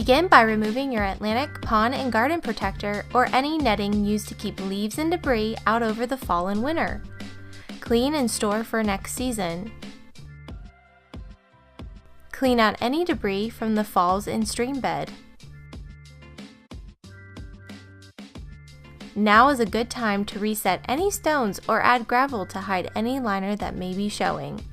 Begin by removing your Atlantic pond and garden protector or any netting used to keep leaves and debris out over the fall and winter. Clean and store for next season. Clean out any debris from the falls and stream bed. Now is a good time to reset any stones or add gravel to hide any liner that may be showing.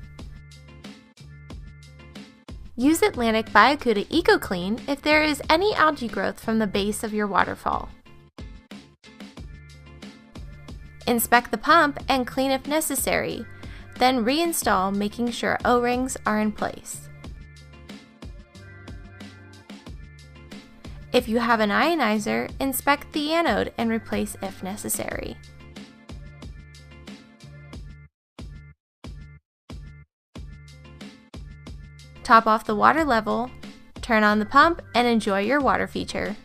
Use Atlantic Biocuda EcoClean if there is any algae growth from the base of your waterfall. Inspect the pump and clean if necessary, then reinstall, making sure O-rings are in place. If you have an ionizer, inspect the anode and replace if necessary. Top off the water level, turn on the pump, and enjoy your water feature.